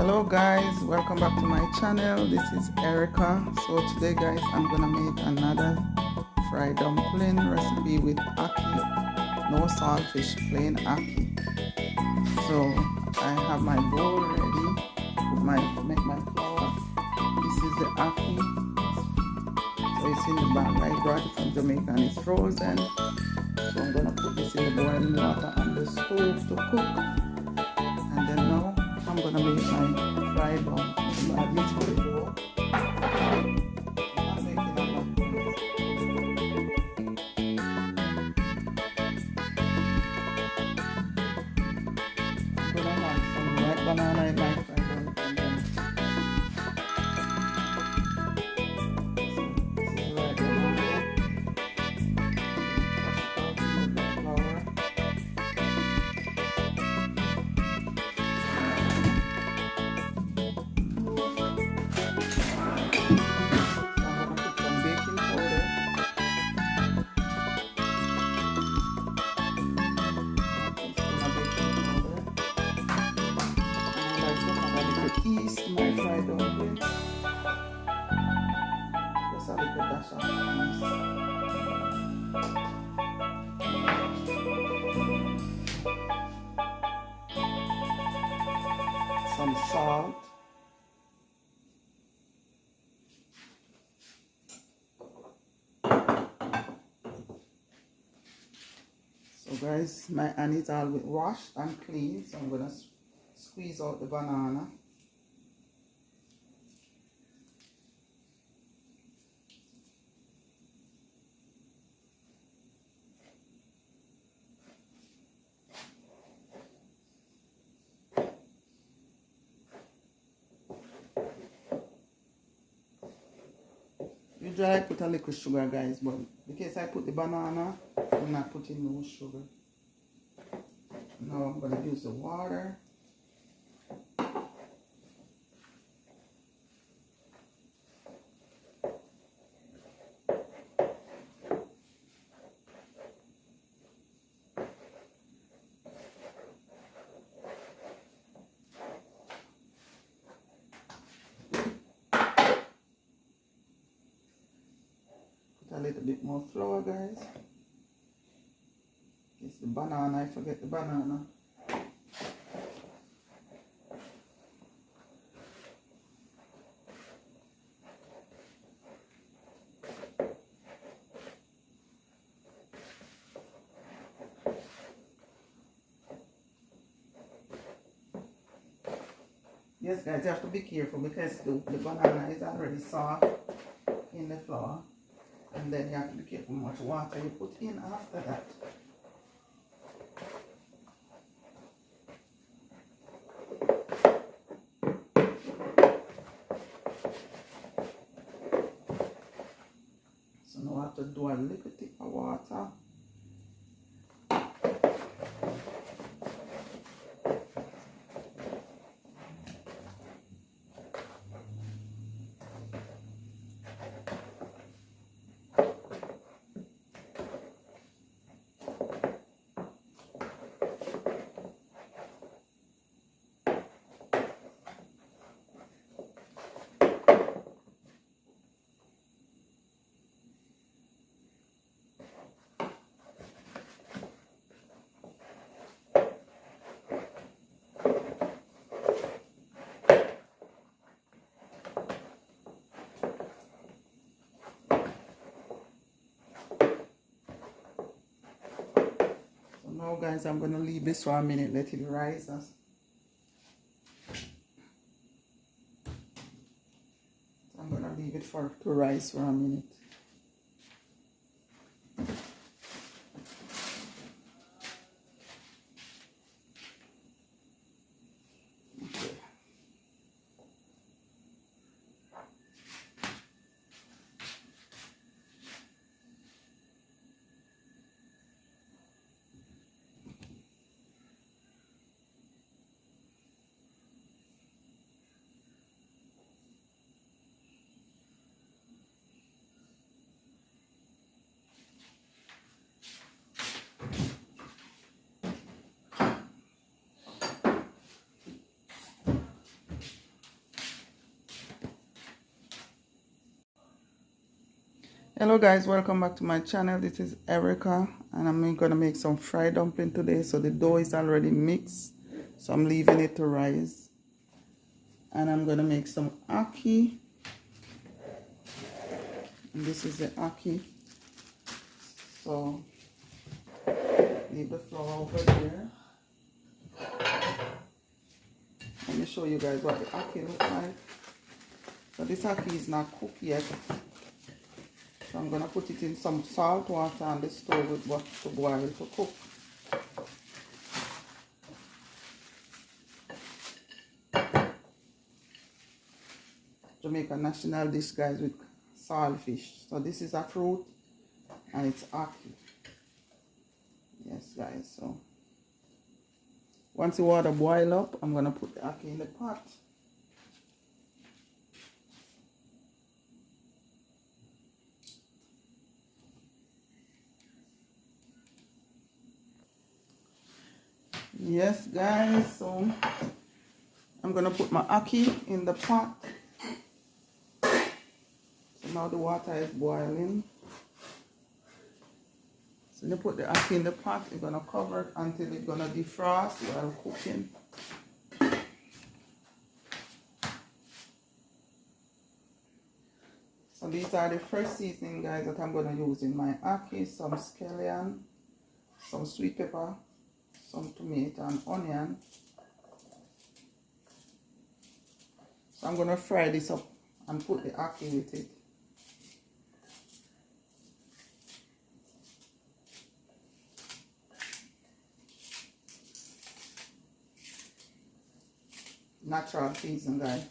Hello guys, welcome back to my channel. This is Erica. So today guys, I'm gonna make another fried dumpling recipe with ackee, no saltfish, plain ackee. So I have my bowl ready. Make my flour. This is the ackee. So it's in the bag. I brought it from Jamaica and it's frozen. So I'm gonna put this in the boiling water on the stove to cook. And then now I'm gonna make my fried dumplings. I mix my dough. I'm making a dumplings. I'm gonna have some white banana in my fried dumplings. This is white banana. Crush it out with the flour. East my fried dumplings. Just a little dash of yeast. Some salt. So guys, my hand is all washed and clean, so I'm gonna squeeze out the banana. Usually I put a little sugar guys, but because I put the banana, I'm not putting no sugar. Now I'm going to use the water. A little bit more flour guys. It's the banana, I forget the banana. Yes guys, you have to be careful because the banana is already soft in the flour. And then you have to be careful how much water you put in after that. So now I have to do a little tip of water. Now guys, I'm going to leave this for a minute, let it rise. I'm going to leave it to rise for a minute. Okay. Hello guys, welcome back to my channel. This is Erica and I'm gonna make some fried dumpling today. So the dough is already mixed, so I'm leaving it to rise, and I'm gonna make some ackee, and this is the ackee. So leave the flour over there. Let me show you guys what the ackee looks like. So this ackee is not cooked yet, so I'm gonna put it in some salt water on the stove with what to boil to cook. Jamaican national dish, guys, with saltfish. So this is a fruit and it's ackee. Yes guys, so once the water boil up, I'm gonna put the ackee in the pot. Yes guys, so I'm gonna put my ackee in the pot. So now the water is boiling. So you put the ackee in the pot, you're gonna cover it until it's gonna defrost while cooking. So these are the first seasoning, guys, that I'm gonna use in my ackee. Some scallion, some sweet pepper, some tomato and onion. So I'm gonna fry this up and put the ackee with it. Natural season, guys.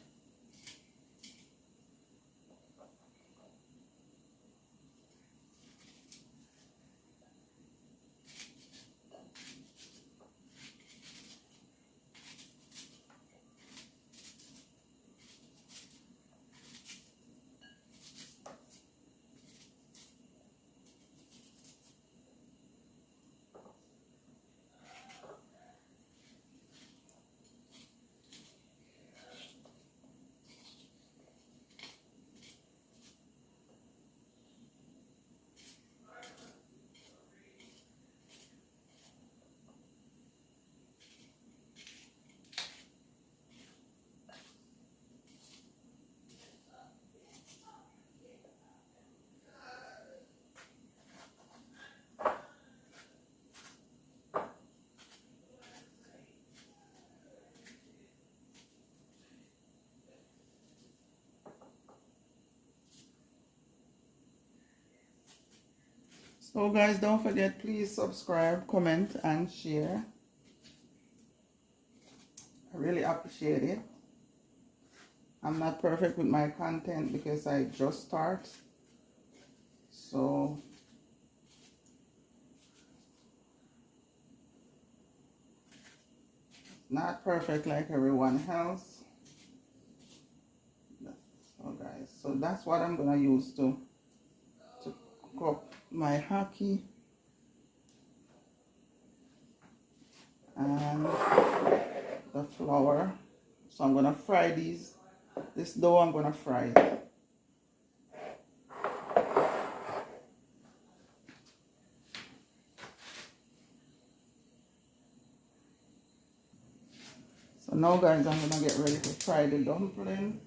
So guys, don't forget, please subscribe, comment and share. I really appreciate it. I'm not perfect with my content because I just start, so not perfect like everyone else. So guys, so that's what I'm gonna use to cook up my ackee and the flour. So I'm gonna fry this dough. I'm gonna fry it. So now guys, I'm gonna get ready to fry the dumpling.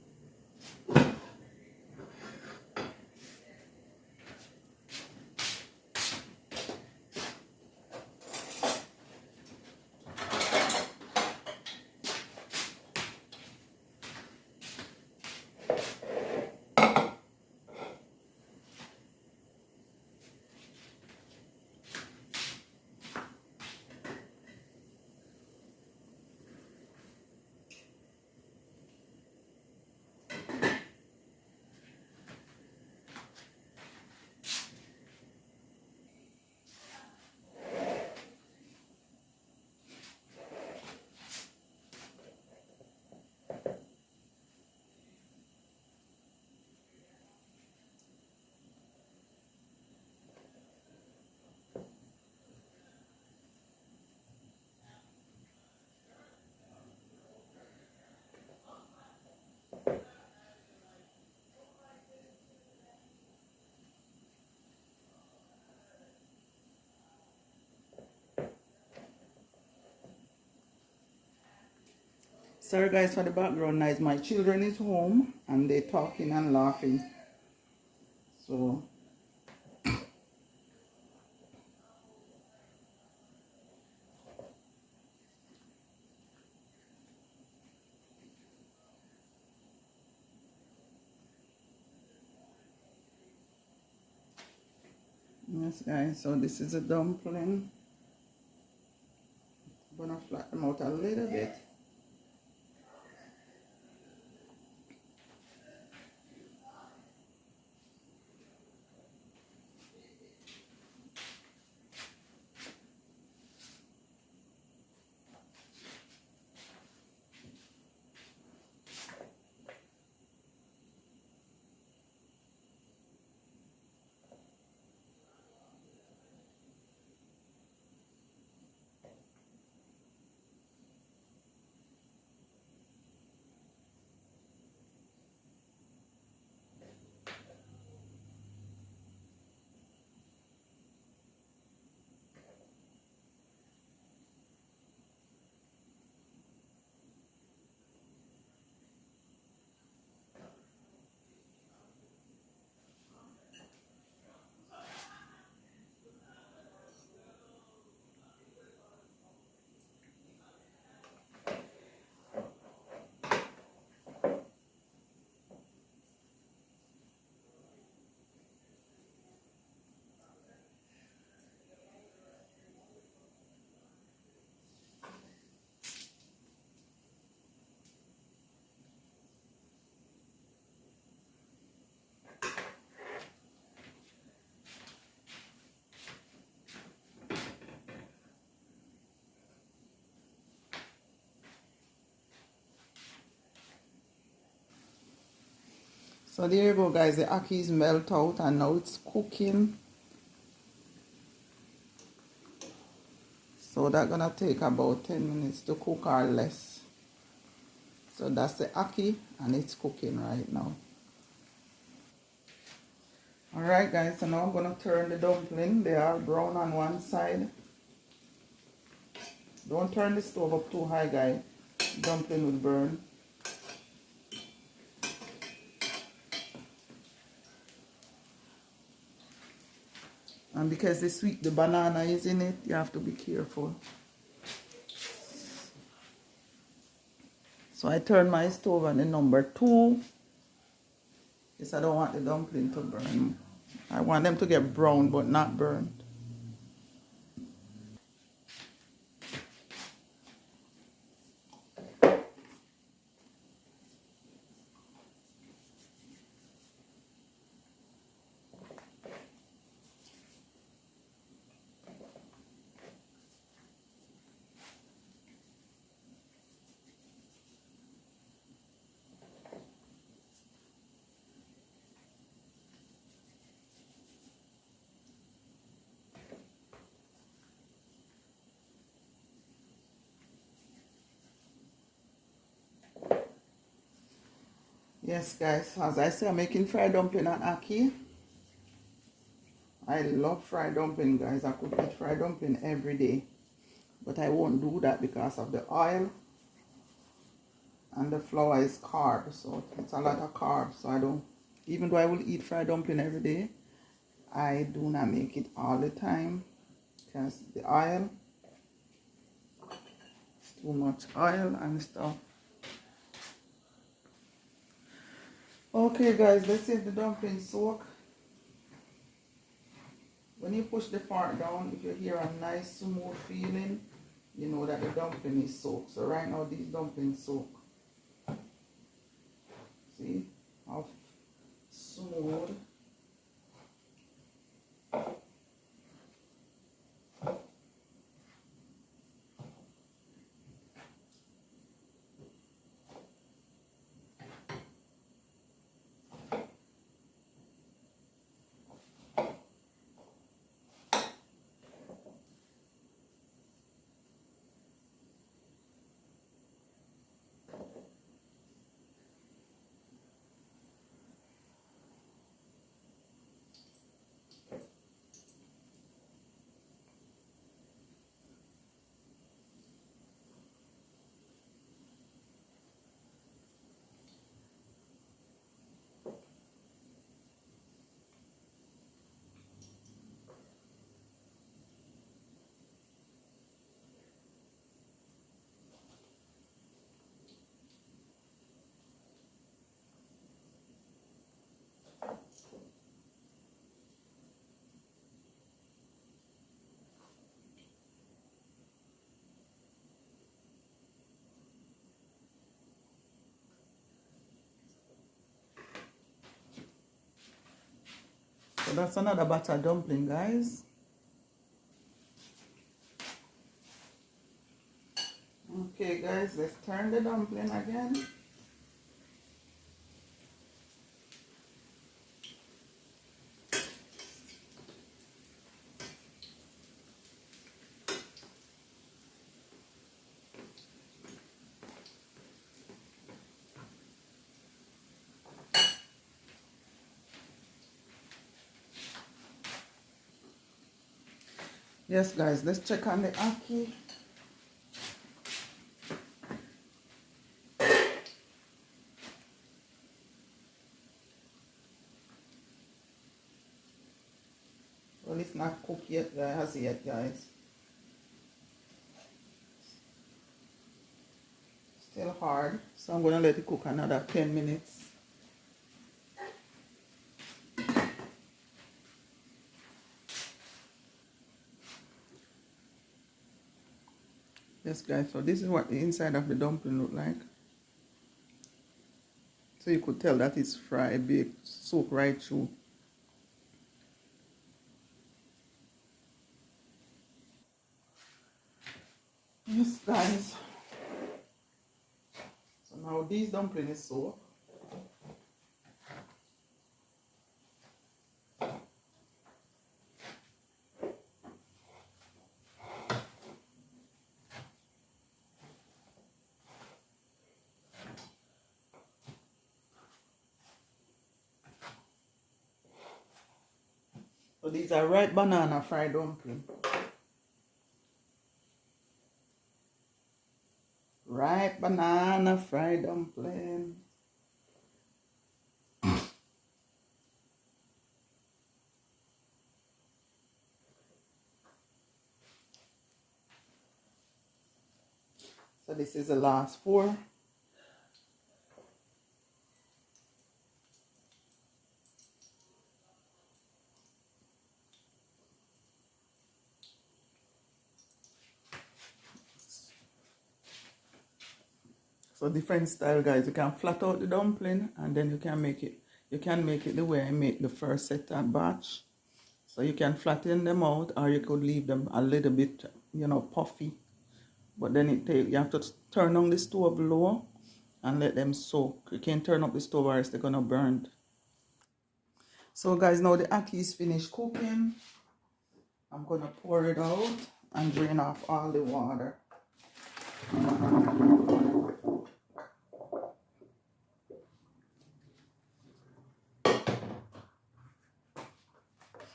Sorry guys for the background noise. My children is home and they talking and laughing. So yes guys, so this is a dumpling. I'm gonna flatten them out a little bit. So there you go guys, the ackee is melt out and now it's cooking. So that's gonna take about 10 minutes to cook or less. So that's the ackee and it's cooking right now. Alright guys, so now I'm gonna turn the dumpling. They are brown on one side. Don't turn the stove up too high guys. Dumpling will burn. And because the banana is in it, you have to be careful. So I turn my stove on the number 2. Because I don't want the dumpling to burn. I want them to get brown but not burnt. Yes guys, as I say, I'm making fried dumpling and ackee. I love fried dumpling guys. I could eat fried dumpling every day. But I won't do that because of the oil. And the flour is carb. So it's a lot of carbs. So I don't, even though I will eat fried dumpling every day, I do not make it all the time. Because the oil, it's too much oil and stuff. Okay guys, let's see if the dumpling soak. When you push the part down, if you hear a nice smooth feeling, you know that the dumpling is soaked. So right now these dumplings soak. See how smooth. So that's another batter dumpling, guys. Okay, guys, let's turn the dumpling again. Yes, guys, let's check on the ackee. Well, it's not cooked yet, guys. Still hard, so I'm gonna let it cook another 10 minutes. Yes, guys, so this is what the inside of the dumpling look like. So you could tell that it's fried, baked, soaked right through. Yes, guys. So now these dumplings is soaked. So these are ripe banana fried dumpling. Ripe banana fried dumpling. So this is the last 4. So different style, guys. You can flat out the dumpling and then you can make it. You can make it the way I make the first set of batch. So you can flatten them out, or you could leave them a little bit, puffy. But then you have to turn on the stove low and let them soak. You can't turn up the stove or else they're gonna burn. So guys, now the ackee is finished cooking. I'm gonna pour it out and drain off all the water.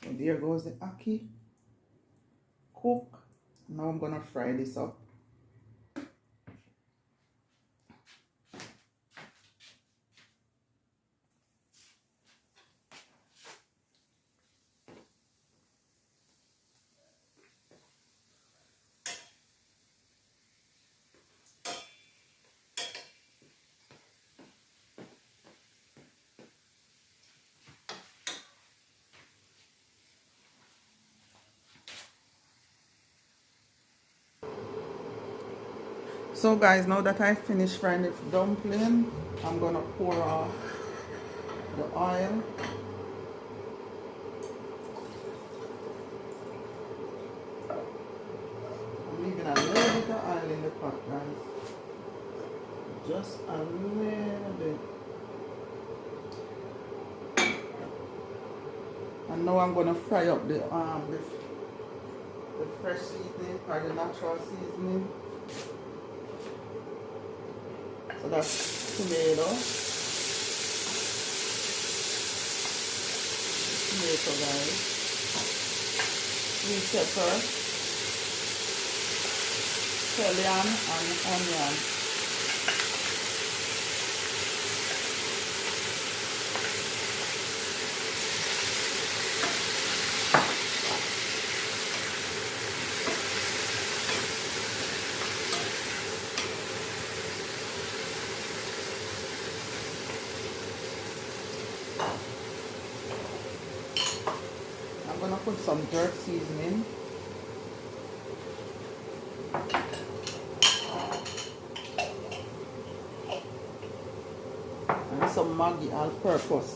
So there goes the ackee. Cook. Now I'm gonna fry this up. So guys, now that I finished frying the dumpling, I'm gonna pour off the oil. I'm leaving a little bit of oil in the pot, guys. Just a little bit. And now I'm gonna fry up the fresh seasoning or the natural seasoning. So that's tomato, guys, sweet pepper, scallion, and onion. I'm gonna put some jerk seasoning. And some Maggi all-purpose.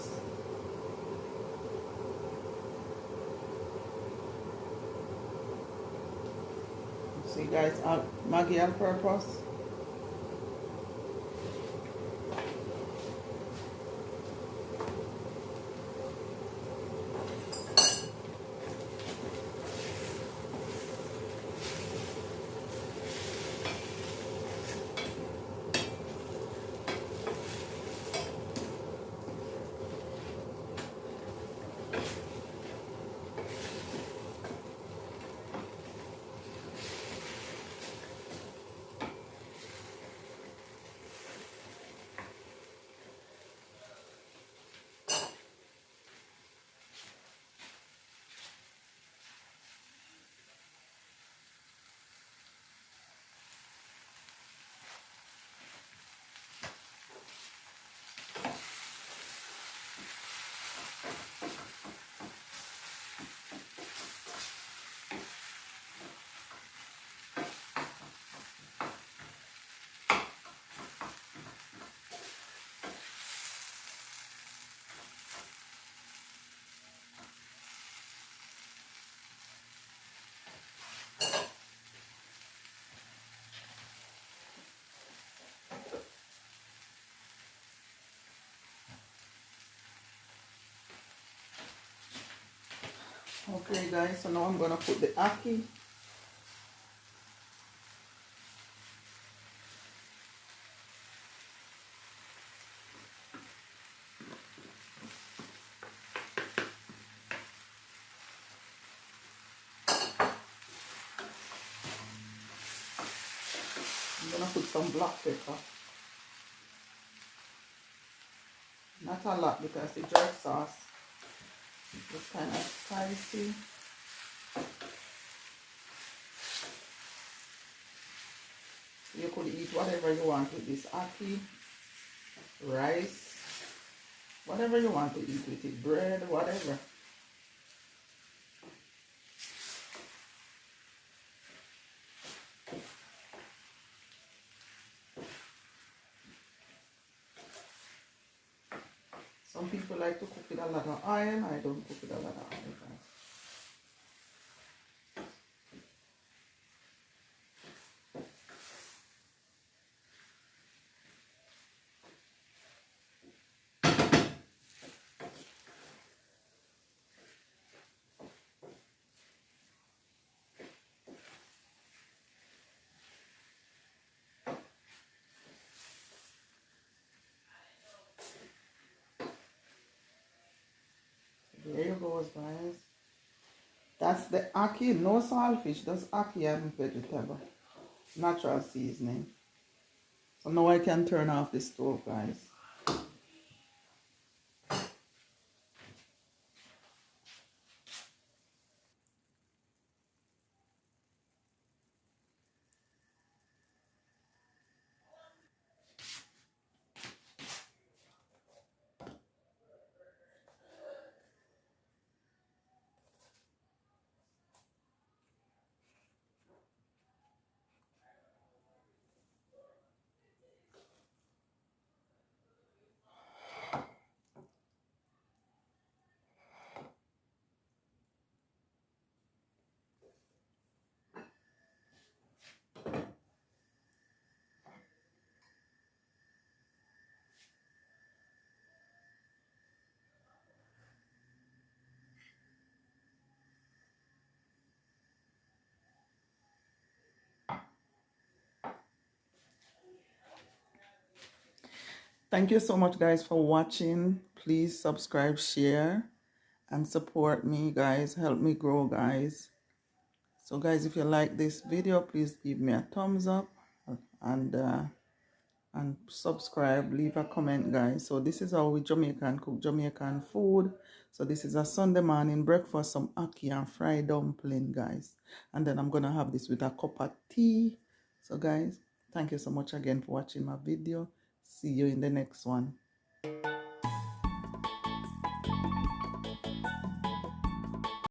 guys, Maggi on purpose. Okay guys, so now I'm gonna put the ackee. I'm gonna put some black pepper. Not a lot because the jerk sauce is kind of spicy. You could eat whatever you want with this ackee, rice, whatever you want to eat with it, bread, whatever. Some people like to cook with a lot of oil. I don't cook with a lot of oil, guys. There you go, guys. That's the ackee, no saltfish, that's ackee and vegetable. Natural seasoning. So now I can turn off the stove, guys. Thank you so much, guys, for watching. Please subscribe, share, and support me, guys. Help me grow, guys. So, guys, if you like this video, please give me a thumbs up and subscribe. Leave a comment, guys. So this is how we Jamaican cook Jamaican food. So this is a Sunday morning breakfast, some ackee and fried dumpling, guys. And then I'm gonna have this with a cup of tea. So, guys, thank you so much again for watching my video. See you in the next one.